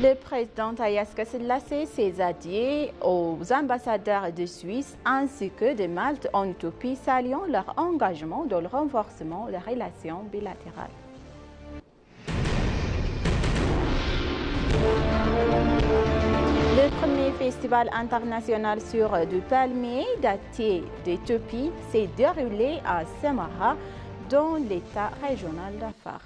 Le président Tayaska Selassie s'est adressé aux ambassadeurs de Suisse ainsi que de Malte en Éthiopie, saluant leur engagement dans le renforcement des relations bilatérales. Le premier festival international sur du palmier daté d'Éthiopie s'est déroulé à Samarra, dans l'État régional d'Afar.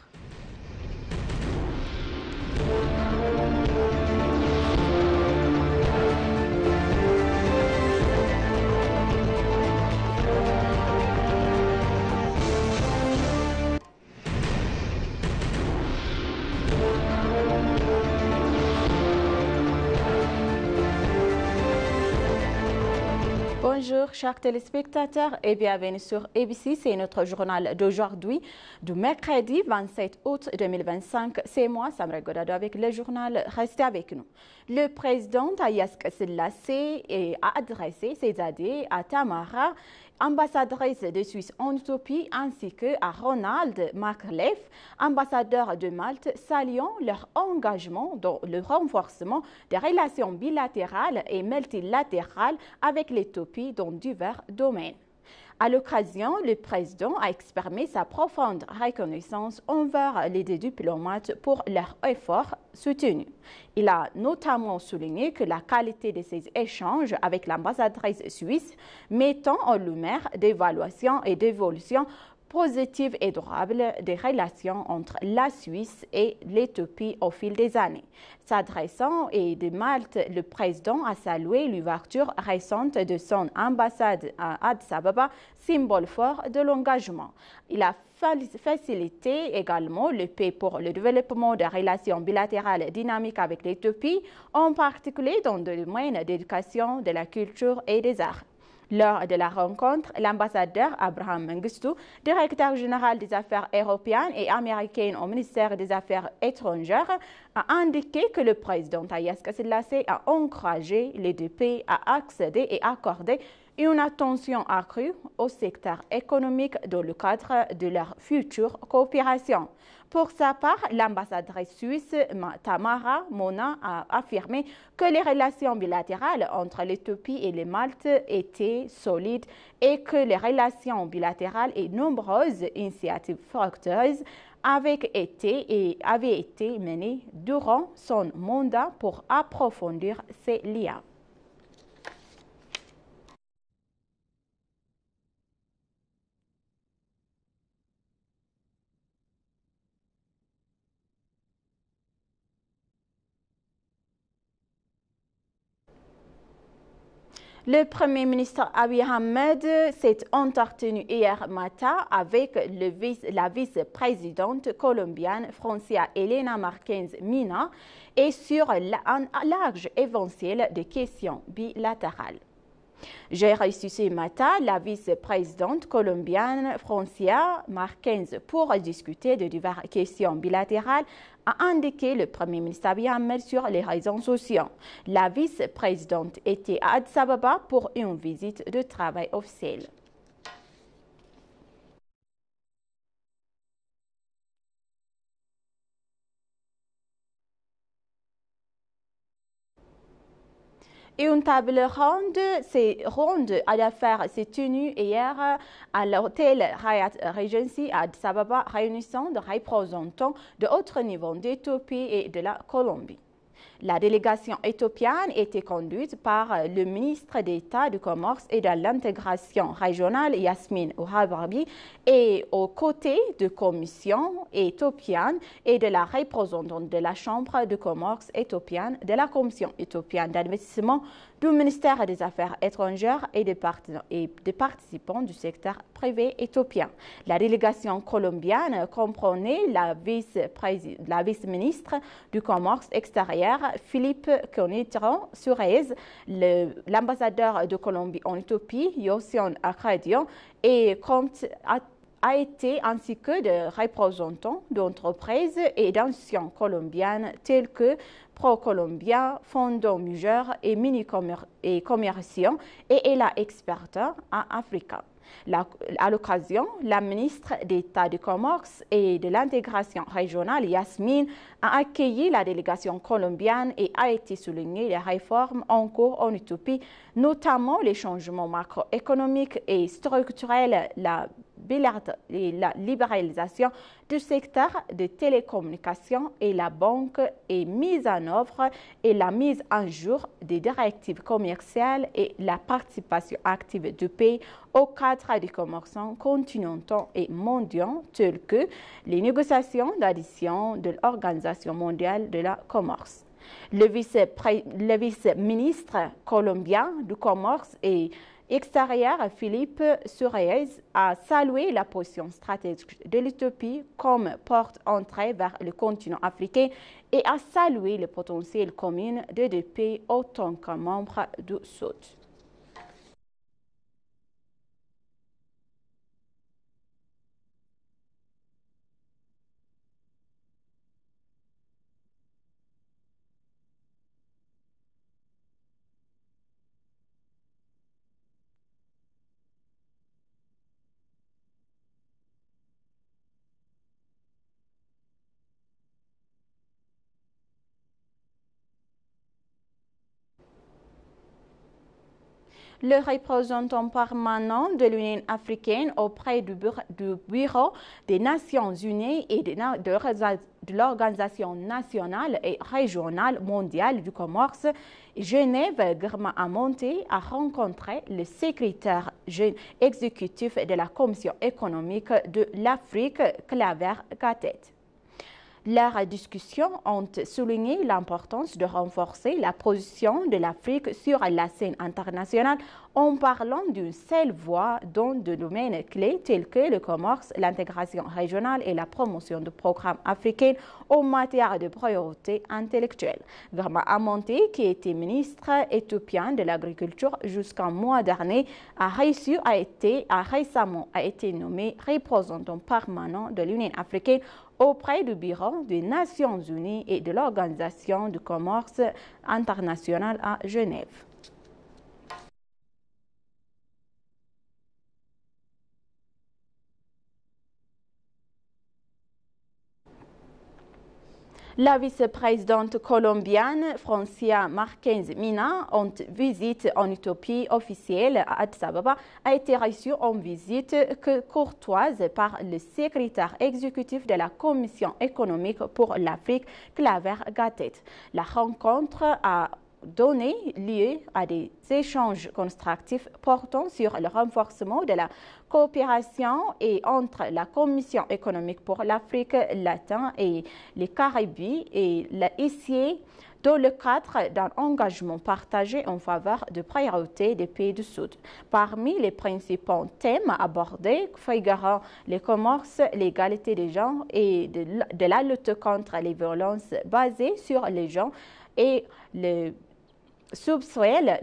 Bonjour chers téléspectateurs et bienvenue sur ABC, c'est notre journal d'aujourd'hui, du mercredi 27 août 2025. C'est moi, Samra Godado, avec le journal. Restez avec nous. Le président Tayaska Selassie a adressé ses adieux à Tamara, ambassadrice de Suisse en Éthiopie, ainsi qu'à Ronald Markleff, ambassadeur de Malte, saluant leur engagement dans le renforcement des relations bilatérales et multilatérales avec l'Éthiopie dans divers domaines. À l'occasion, le président a exprimé sa profonde reconnaissance envers les deux diplomates pour leurs efforts soutenus. Il a notamment souligné que la qualité de ces échanges avec l'ambassadrice suisse mettant en lumière d'évaluation et d'évolution positive et durable des relations entre la Suisse et l'Éthiopie au fil des années. S'adressant de Malte, le président a salué l'ouverture récente de son ambassade à Addis Ababa, symbole fort de l'engagement. Il a facilité également le paix pour le développement des relations bilatérales dynamiques avec l'Éthiopie, en particulier dans le domaine de l'éducation, de la culture et des arts. Lors de la rencontre, l'ambassadeur Abraham Mengistu, directeur général des affaires européennes et américaines au ministère des Affaires étrangères, a indiqué que le président Tayaska Selassie a encouragé les deux pays à accéder et accorder une attention accrue au secteur économique dans le cadre de leur future coopération. Pour sa part, l'ambassadrice suisse Tamara Mona a affirmé que les relations bilatérales entre l'Éthiopie et les Malte étaient solides et que les relations bilatérales et nombreuses initiatives fructueuses avaient été menées durant son mandat pour approfondir ces liens. Le Premier ministre Abiy Ahmed s'est entretenu hier matin avec la vice-présidente colombienne Francia Elena Marquez Mina et sur un large éventail de questions bilatérales. J'ai reçu ce matin la vice-présidente colombienne Francia Marquez pour discuter de diverses questions bilatérales, a indiqué le Premier ministre Abiy Ahmed sur les réseaux sociaux. La vice-présidente était à Addis Ababa pour une visite de travail officielle. Une table ronde à l'affaire s'est tenue hier à l'hôtel Hyatt Regency à Addis Ababa, réunissant des représentants de haut niveau d'Éthiopie et de la Colombie. La délégation éthiopienne était conduite par le ministre d'État du Commerce et de l'intégration régionale Yasmine Ouhabarbi et aux côtés de commission éthiopienne et de la représentante de la Chambre de commerce éthiopienne, de la Commission éthiopienne d'investissement, du ministère des Affaires étrangères et des participants du secteur privé éthiopien. La délégation colombienne comprenait la vice-ministre du Commerce extérieur, Philippe Conitron Suarez, l'ambassadeur de Colombie en Éthiopie, Yosion Akadion, et a été ainsi que de représentants d'entreprises et d'institutions colombiennes telles que ProColombia, Fondo Mujer et Mini Commerciant et ELA Experta à Africa. À l'occasion, la ministre d'État du commerce et de l'intégration régionale, Yasmine, a accueilli la délégation colombienne et a été souligné les réformes en cours en Éthiopie, notamment les changements macroéconomiques et structurels, la libéralisation du secteur des télécommunications et la banque est mise en œuvre et la mise en jour des directives commerciales et la participation active du pays au cadre des commerçants continentaux et mondiaux tels que les négociations d'adhésion de l'Organisation mondiale de la commerce. Le vice-ministre colombien du commerce et extérieur, Philippe Suarez, a salué la position stratégique de l'Éthiopie comme porte-entrée vers le continent africain et a salué le potentiel commun des deux pays autant que membres du Sud. Le représentant permanent de l'Union africaine auprès du Bureau des Nations unies et de l'Organisation nationale et régionale mondiale du commerce, Genève, Germain Amonte, a rencontré le secrétaire exécutif de la Commission économique de l'Afrique, Claver Gatet. Leurs discussions ont souligné l'importance de renforcer la position de l'Afrique sur la scène internationale en parlant d'une seule voix dans des domaines clés tels que le commerce, l'intégration régionale et la promotion de programmes africains en matière de priorité intellectuelle. Germain Amonte, qui était ministre éthiopien de l'Agriculture jusqu'en mois dernier, a récemment été nommé représentant permanent de l'Union africaine auprès du Bureau des Nations unies et de l'Organisation du commerce international à Genève. La vice-présidente colombienne Francia Márquez Mina, en visite en Éthiopie officielle à Addis Ababa, a été reçue en visite courtoise par le secrétaire exécutif de la Commission économique pour l'Afrique, Claver Gatet. La rencontre a donné lieu à des échanges constructifs portant sur le renforcement de la coopération entre la Commission économique pour l'Afrique latine et les Caraïbes et ici dans le cadre d'un engagement partagé en faveur de priorités des pays du Sud. Parmi les principaux thèmes abordés figurent le commerce, l'égalité des genres et de la lutte contre les violences basées sur les genres et le subsoil,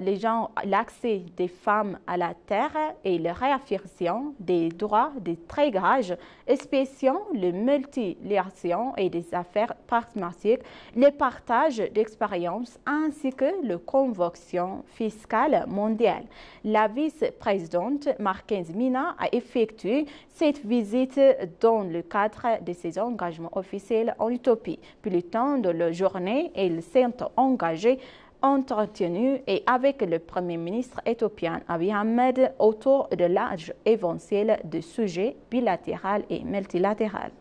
l'accès des femmes à la terre et la réaffirmation des droits des trégages, spéciaux, le multiplication et des affaires partnership, le partage d'expériences ainsi que la convention fiscale mondiale. La vice-présidente Márquez Mina a effectué cette visite dans le cadre de ses engagements officiels en Éthiopie. Plus tard dans la journée, elle s'est engagée entretenu et avec le Premier ministre éthiopien Abiy Ahmed autour de large éventail de sujets bilatéraux et multilatéraux.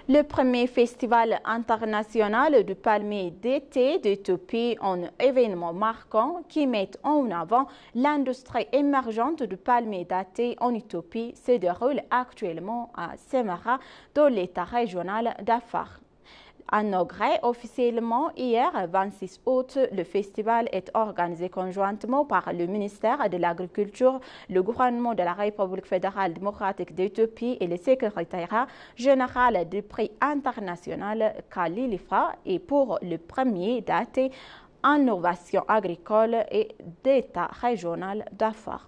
Le premier festival international du palmier d'été d'Éthiopie, un événement marquant qui met en avant l'industrie émergente du palmier d'été en Éthiopie, se déroule actuellement à Semara, dans l'État régional d'Afar. Inauguré officiellement hier, 26 août, le festival est organisé conjointement par le ministère de l'Agriculture, le gouvernement de la République fédérale démocratique d'Éthiopie et le secrétariat général du prix international Kalilifa et pour le premier daté innovation agricole et d'État régional d'Afar.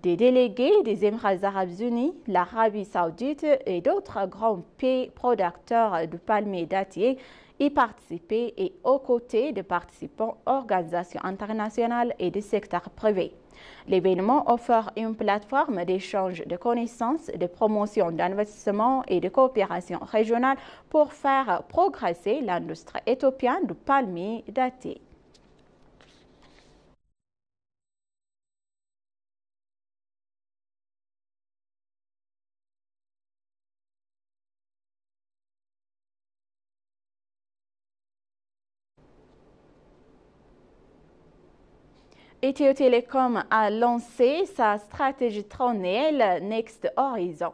Des délégués des Émirats arabes unis, l'Arabie saoudite et d'autres grands pays producteurs de palmiers dattiers y participer et aux côtés de participants, organisations internationales et du secteur privé. L'événement offre une plateforme d'échange de connaissances, de promotion d'investissement et de coopération régionale pour faire progresser l'industrie éthiopienne du palmier daté. Ethio Telecom a lancé sa stratégie triennale Next Horizon.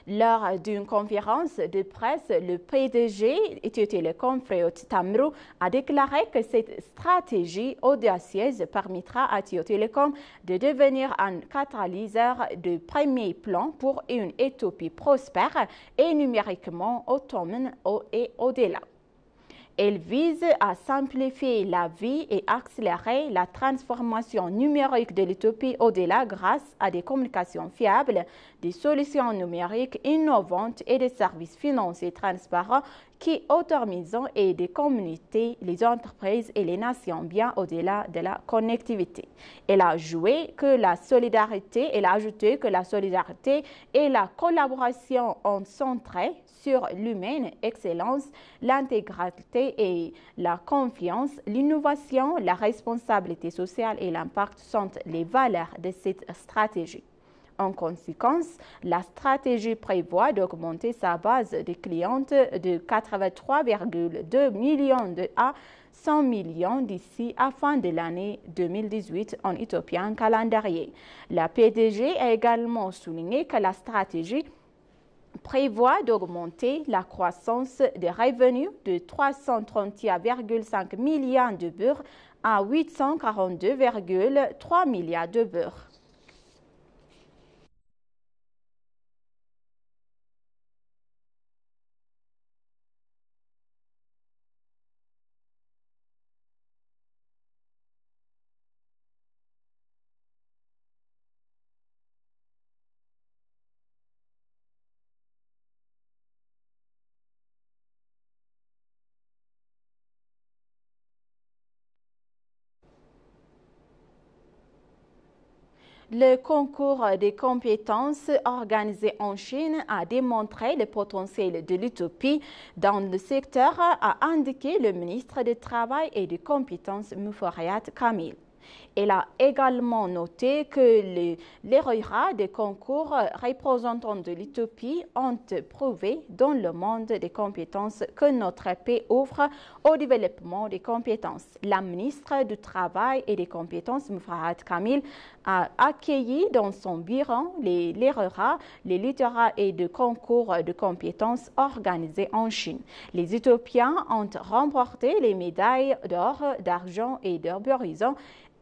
Lors d'une conférence de presse, le PDG Ethio Telecom, Freo Tamru, a déclaré que cette stratégie audacieuse permettra à Ethio Telecom de devenir un catalyseur de premier plan pour une Éthiopie prospère et numériquement autonome et au-delà. Elle vise à simplifier la vie et accélérer la transformation numérique de l'Éthiopie au-delà grâce à des communications fiables, des solutions numériques innovantes et des services financiers transparents qui autorisent et des communautés, les entreprises et les nations bien au-delà de la connectivité. Elle a ajouté que la solidarité et la collaboration ont centré sur l'humaine excellence, l'intégrité et la confiance, l'innovation, la responsabilité sociale et l'impact sont les valeurs de cette stratégie. En conséquence, la stratégie prévoit d'augmenter sa base de clientes de 83,2 millions à 100 millions d'ici à fin de l'année 2018 en éthiopien calendrier. La PDG a également souligné que la stratégie prévoit d'augmenter la croissance des revenus de 331,5 milliards de birr à 842,3 milliards de birr. Le concours des compétences organisé en Chine a démontré le potentiel de l'Éthiopie dans le secteur, a indiqué le ministre du Travail et des Compétences Muferiat Kamil. Elle a également noté que les lauréats des concours représentants de l'Éthiopie ont prouvé dans le monde des compétences que notre pays offre au développement des compétences. La ministre du Travail et des Compétences, Muferiat Kamil, a accueilli dans son bureau les lauréats, les littéraires et de concours de compétences organisés en Chine. Les Éthiopiens ont remporté les médailles d'or, d'argent et d'horizon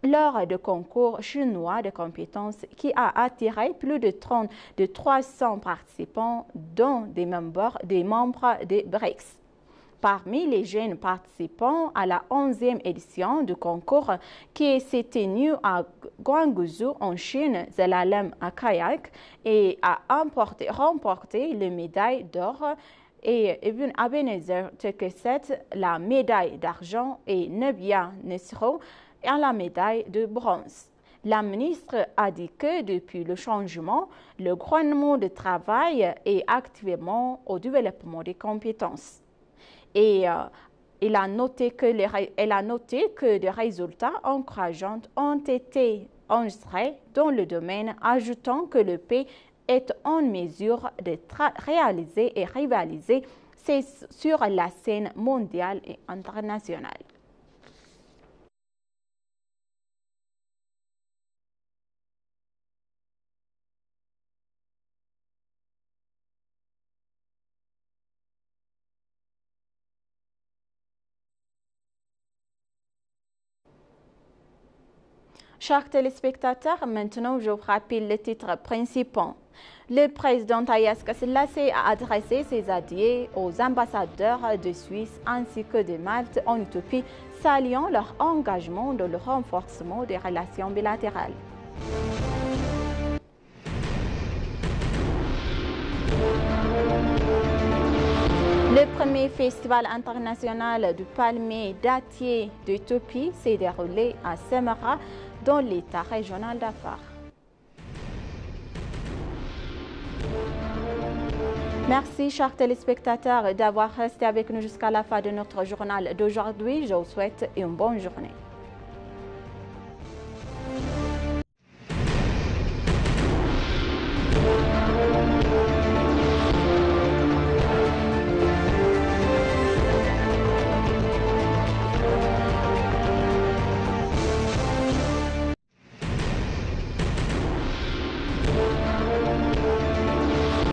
lors de concours chinois de compétences qui a attiré plus de 300 participants, dont des membres des BRICS. Parmi les jeunes participants à la 11e édition du concours qui s'est tenu à Guangzhou en Chine, Zelalem Akayak et a remporté les médailles d'or et Ibn Abenezer Tekeset la médaille d'argent et Nebia Nesro à la médaille de bronze. La ministre a dit que depuis le changement, le gouvernement de travail est activement au développement des compétences. Et elle a noté que des résultats encourageants ont été enregistrés dans le domaine, ajoutant que le pays est en mesure de réaliser et rivaliser sur la scène mondiale et internationale. Chers téléspectateurs, maintenant je vous rappelle les titres principaux. Le président Haïlé Selassie a adressé ses adieux aux ambassadeurs de Suisse ainsi que de Malte en Éthiopie, saluant leur engagement dans le renforcement des relations bilatérales. Le Le premier festival international du palmier dattier d'Éthiopie s'est déroulé à Semara, dans l'État régional d'Afar. Merci, chers téléspectateurs, d'avoir resté avec nous jusqu'à la fin de notre journal d'aujourd'hui. Je vous souhaite une bonne journée.